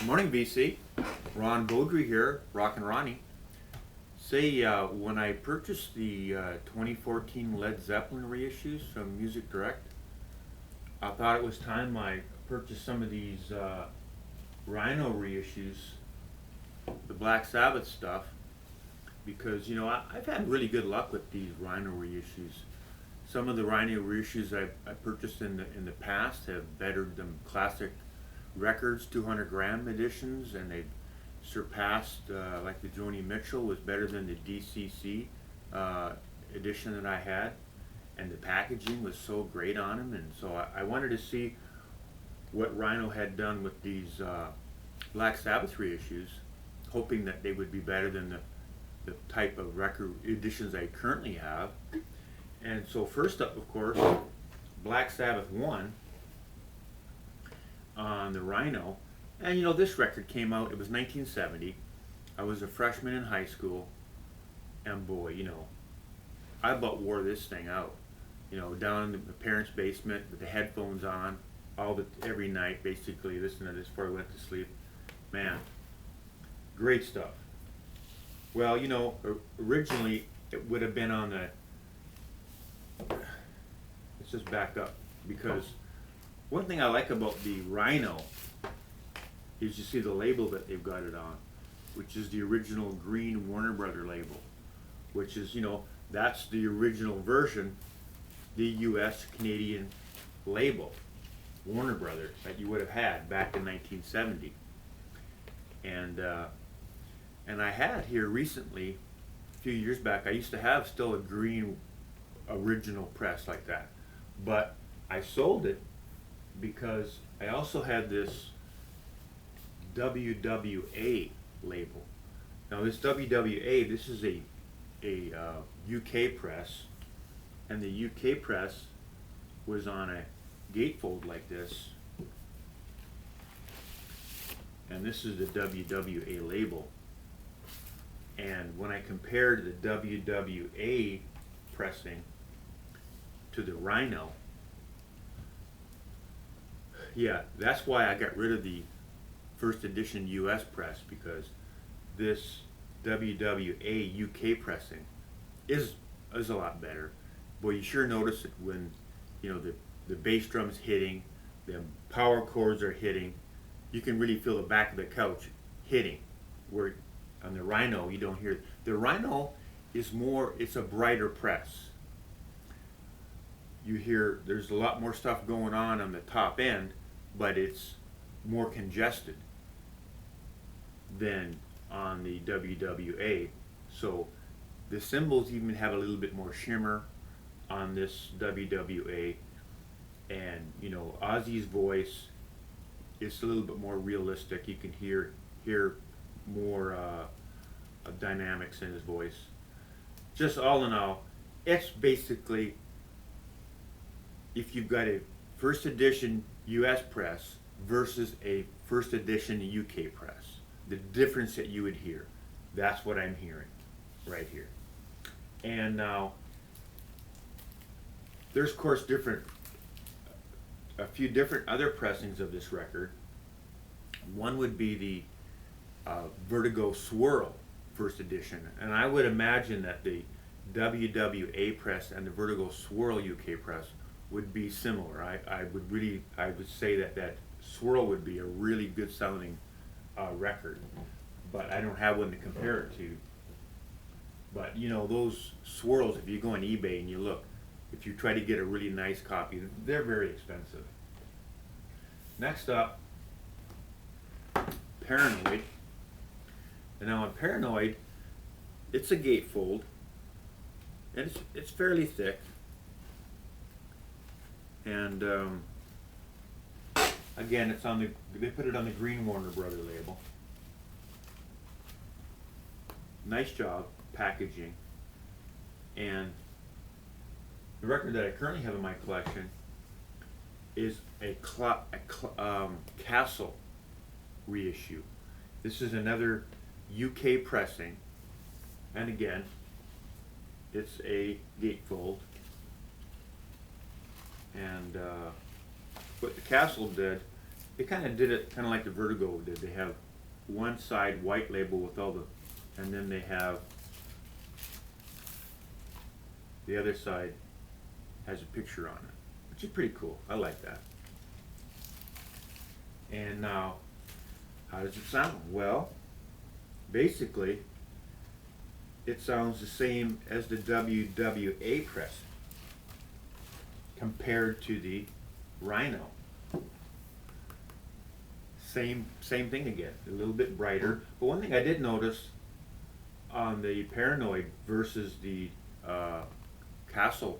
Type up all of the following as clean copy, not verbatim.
Good morning, BC. Ron Beaudry here, Rockin' Ronnie. Say, when I purchased the 2014 Led Zeppelin reissues from Music Direct, I thought it was time I purchased some of these Rhino reissues, the Black Sabbath stuff, because I've had really good luck with these Rhino reissues. Some of the Rhino reissues I purchased in the past have bettered them classic records, 200 gram editions, and they've surpassed, like the Joni Mitchell was better than the DCC edition that I had, and the packaging was so great on them. And so I wanted to see what Rhino had done with these Black Sabbath reissues, hoping that they would be better than the type of record editions I currently have. And so first up, of course, Black Sabbath 1 on the Rhino. And this record came out, it was 1970. I was a freshman in high school, and boy, I about wore this thing out. Down in the parents' basement with the headphones on, every night, basically listening to this before I went to sleep. Man, great stuff. Well, originally it would have been on the, let's just back up, because one thing I like about the Rhino is you see the label that they've got it on, which is the original green Warner Brother label, which is, that's the original version, the US Canadian label, Warner Brothers, that you would have had back in 1970. And I had here recently, a few years back, I used to have still a green original press like that, but I sold it because I also had this WWA label. Now this WWA, this is a UK press, and the UK press was on a gatefold like this, and this is the WWA label. And when I compared the WWA pressing to the Rhino, yeah, that's why I got rid of the first edition US press, because this WWA UK pressing is a lot better. Boy, you sure notice it when the bass drum's hitting, the power chords are hitting. You can really feel the back of the couch hitting, where on the Rhino you don't hear it. The Rhino is it's a brighter press. You hear there's a lot more stuff going on the top end, but it's more congested than on the WWA. So the cymbals even have a little bit more shimmer on this WWA, and Ozzy's voice is a little bit more realistic. You can hear more dynamics in his voice. Just all in all, it's basically, if you've got a first edition US press versus a first edition UK press, the difference that you would hear, that's what I'm hearing right here. And now there's of course a few different other pressings of this record. One would be the Vertigo Swirl first edition, and I would imagine that the WWA press and the Vertigo Swirl UK press would be similar. I would say that Swirl would be a really good sounding record, but I don't have one to compare it to. But those Swirls, if you go on eBay and you look, if you try to get a really nice copy, they're very expensive. Next up, Paranoid. And now on Paranoid, it's a gatefold, and it's fairly thick. And again, they put it on the green Warner Brother label. Nice job packaging. And the record that I currently have in my collection is a Castle reissue. This is another UK pressing, and again, it's a gatefold. And what the Castle did They kind of did it kind of like the Vertigo did. They have one side white label with all the, and then they have the other side has a picture on it, which is pretty cool. I like that. And now, how does it sound? Well, basically, it sounds the same as the WWA press compared to the Rhino. Same thing again, a little bit brighter. But one thing I did notice on the Paranoid versus the Castle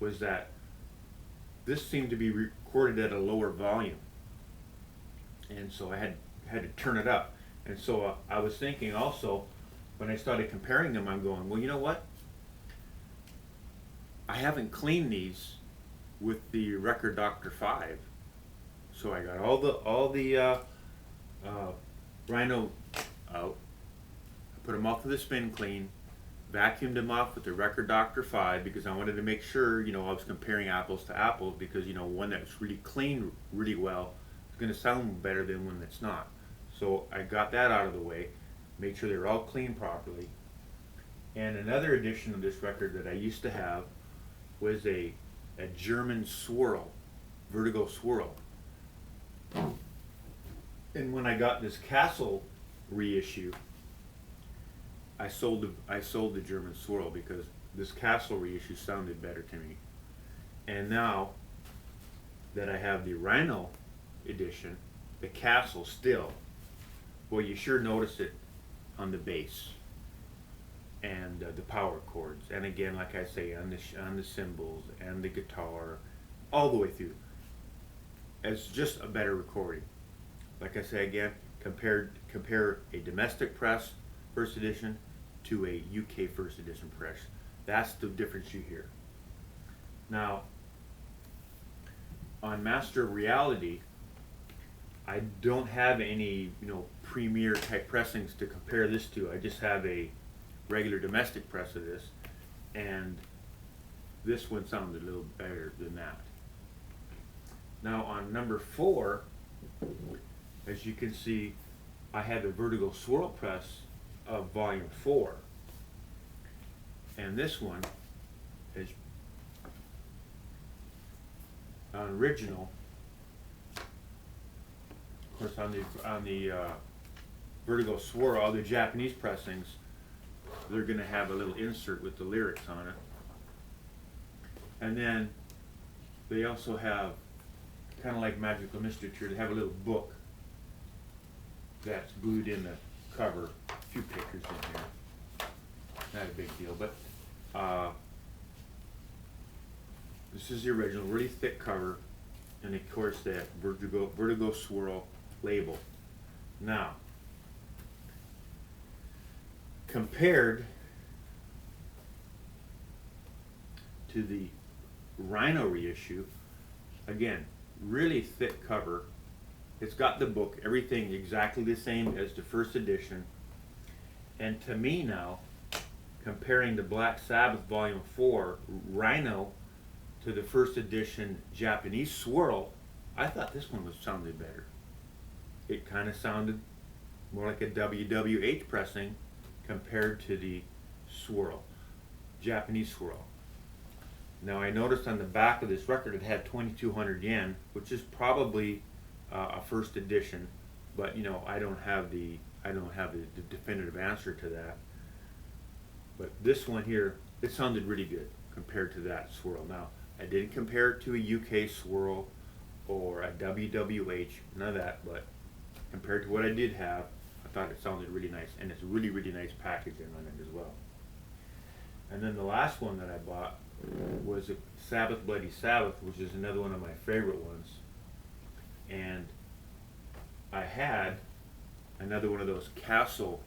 was that this seemed to be recorded at a lower volume, and so I had to turn it up. And so I was thinking also, when I started comparing them, I'm going, well, you know what? I haven't cleaned these with the Record Doctor 5. So I got all the Rhino out. I put them off with a spin clean, vacuumed them off with the Record Doctor 5 because I wanted to make sure, you know, I was comparing apples to apples, because, you know, one that's really cleaned really well is going to sound better than one that's not. So I got that out of the way, made sure they were all cleaned properly. And another edition of this record that I used to have was a German swirl, Vertigo Swirl. And when I got this Castle reissue, I sold the German swirl because this Castle reissue sounded better to me. And now that I have the Rhino edition, the Castle still, well, you sure notice it on the bass and the power chords, and again, like I say, on the cymbals and the guitar, all the way through. It's just a better recording. Like I say again, compare a domestic press first edition to a UK first edition press. That's the difference you hear. Now, on Master of Reality, I don't have any, you know, premier type pressings to compare this to. I just have a regular domestic press of this, and this one sounded a little better than that. Now on number 4, as you can see, I had the Vertigo Swirl press of volume 4, and this one is on original. Of course, on the Vertigo Swirl, all the Japanese pressings, they're going to have a little insert with the lyrics on it, and then they also have, kind of like Magical Mystery Tour, they have a little book that's glued in the cover. A few pictures in here, not a big deal, but this is the original, really thick cover, and of course that Vertigo Swirl label. Now, compared to the Rhino reissue, again, really thick cover. It's got the book, everything exactly the same as the first edition. And to me now, comparing the Black Sabbath Volume 4 Rhino to the first edition Japanese Swirl, I thought this one sounded better. It kind of sounded more like a WWH pressing compared to the Swirl, Japanese Swirl. Now I noticed on the back of this record it had 2,200 yen, which is probably a first edition, but you know, I don't have the definitive answer to that. But this one here, it sounded really good compared to that Swirl. Now I didn't compare it to a UK Swirl or a WWH, none of that, but compared to what I did have, I thought it sounded really nice, and it's really nice packaging on it as well. And then the last one that I bought was a Sabbath Bloody Sabbath, which is another one of my favorite ones. And I had another one of those Castle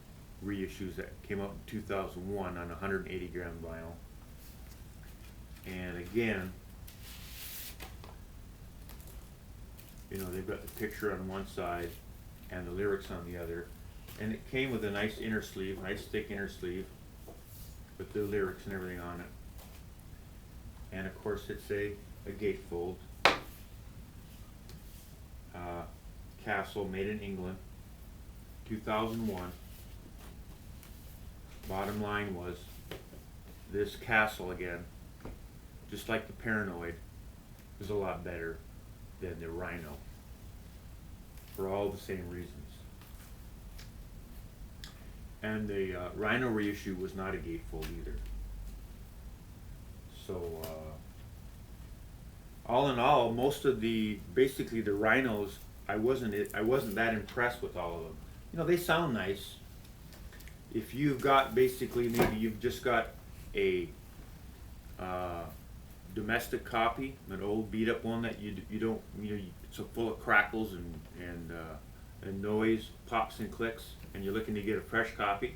reissues that came out in 2001 on 180 gram vinyl. And again, you know, they've got the picture on one side and the lyrics on the other. And it came with a nice inner sleeve, nice thick inner sleeve with the lyrics and everything on it. And of course it's a gatefold. Castle, made in England, 2001. Bottom line was, this Castle again, just like the Paranoid, is a lot better than the Rhino, for all the same reasons. And the Rhino reissue was not a gatefold either. So all in all, most of basically the Rhinos, I wasn't that impressed with all of them. You know, they sound nice. If you've got basically, maybe you've just got a domestic copy, an old beat up one that you don't, you know, it's full of crackles and noise, pops and clicks, and you're looking to get a fresh copy,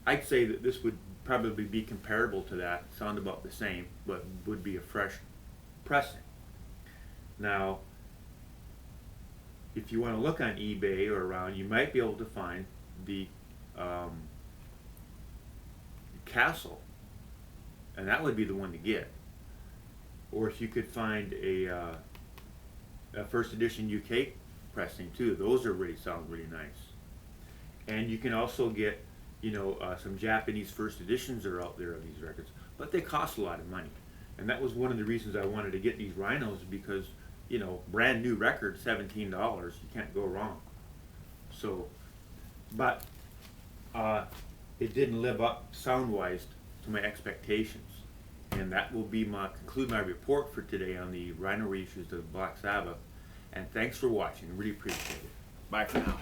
I'd say that this would probably be comparable to that, sound about the same, but would be a fresh pressing. Now, if you want to look on eBay or around, you might be able to find the Castle, and that would be the one to get. Or if you could find a first edition UK pressing too, those are sound really nice. And you can also get, you know, some Japanese first editions are out there of these records, but they cost a lot of money. And that was one of the reasons I wanted to get these Rhinos, because, you know, brand new record, $17, you can't go wrong. So, but it didn't live up sound-wise to my expectations. And that will be conclude my report for today on the Rhino reissues of Black Sabbath. And thanks for watching. Really appreciate it. Bye for now.